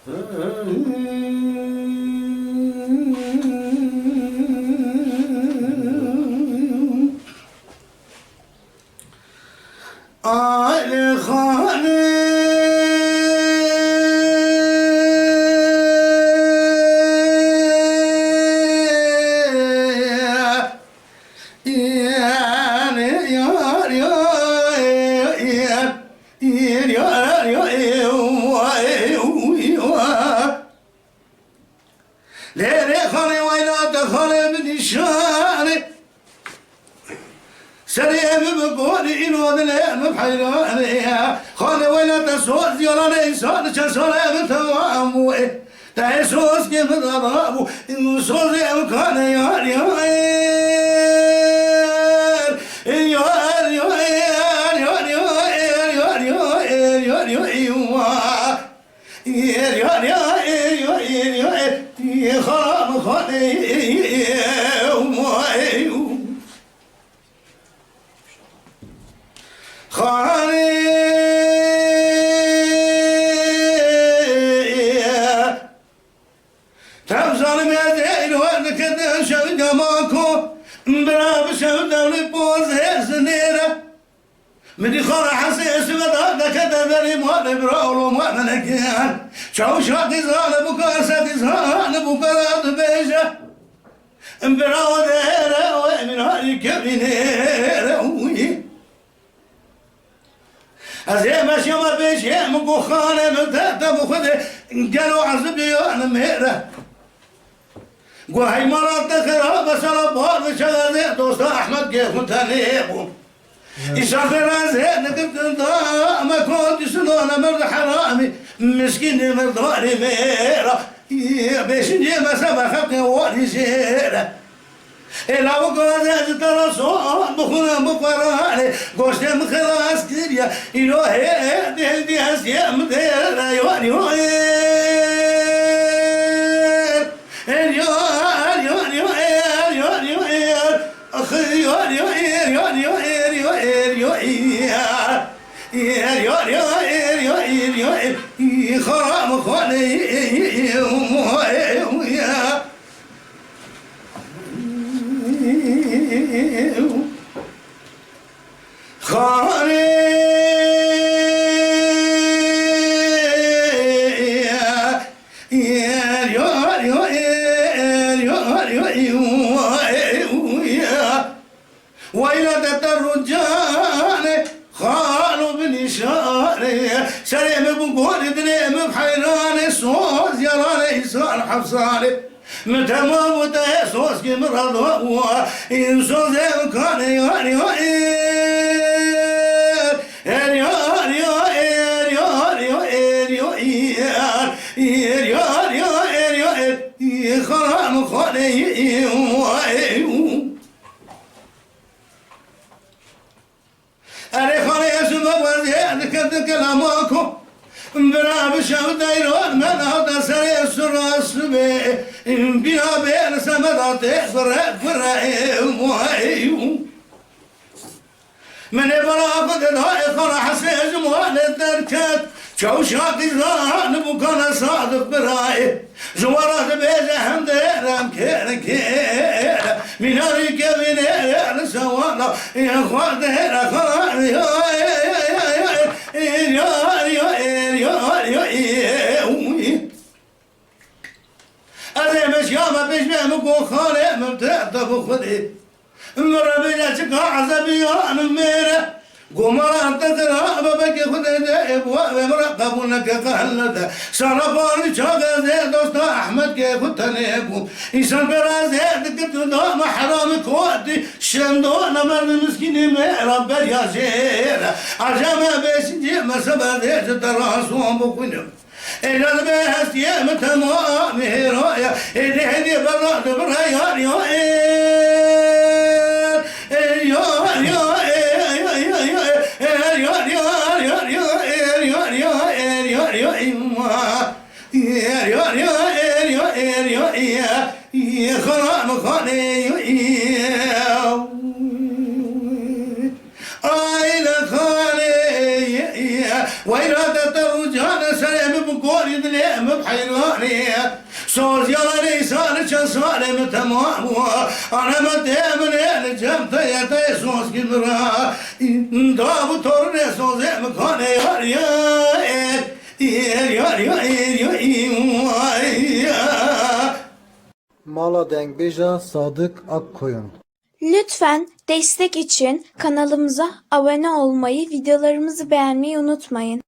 آل خانه سريم بقولي إنو ذلهم بحيرانيا خالي ولا تسوس يلا إنسان شسولا بتوامو تحسوس كيف ضربو إنو سوس يمكان يار يار يار يار يار يار يار خراب خالي خاني تبصر مدين وانك تشوق ماكو براب شوق ولبوز سنيرة مدي خرا حسيس بدك تدري ما براول وما نكيان شو شاقي زال بكار ساقي زال بكار بيجا براو ديرة ومن هاي كبينيرة أزي ما شما بيش يمكو خانة مدهتا بخده قالوا عزبي وانا مهرة قو هاي مرات تخرها بس على بار شغالي دوست أحمد كيف متنيبو إشاف رازي نكبت انتا ما كنت شنو أنا مرد حرامي مسكين مرداري مهرة بيش نجي ما سبا خبقي واني سيرة إلا وقوزات ترسون بخونا بقراني قوشتم خلاص كريا إلهي دي هسيا مدير أيواني خرام خوني خاني ويلدت الرجال خالوا بنشاني سليم بقول دنيم بحيراني صوت يراني سال حفصاني متى ما متى صوت كمر الضوء إنسو زي كان ياني خرام خالي أري خالي أسمى وزيان كنت كلامكم براب شو دايرون من هذا سري السراس بنا بين سمدات فرائم من براب دهاي فرح سيج موال الدركات شو شاقي زان بكون صادق براي زوارات بيجا هم ديرم كير من هاريك من هير سوانا يا خوار دير خرار أنا مش ياما بيش مكو خالي مبتعت بخدي مربينا شكا عزبي وانا ميرة قمران تتراب بكي خدي دائب ومرقبونك قهلتا سرباني شاقا زي دوست أحمد كيف تنيبو إنسان برازي دكت دوم حرام كواتي شندونا مرد مسكيني ميرا بريا زيرا عجامة بيش جيما سبا ديش تراسوان بكونيو إلا البيهست يا تمام هرايا اللي هدي براد بريان خرام خاني وإرادة الرجال سلام بقول ذلهم بحيراني صوت يلا ليسان شصالم تمام أنا مدامن الجمت يتي صوت كبرا داب تورني صوت مكان يار Mala Dengbeja Sadık Akkoyun. Lütfen destek için kanalımıza abone olmayı, videolarımızı beğenmeyi unutmayın.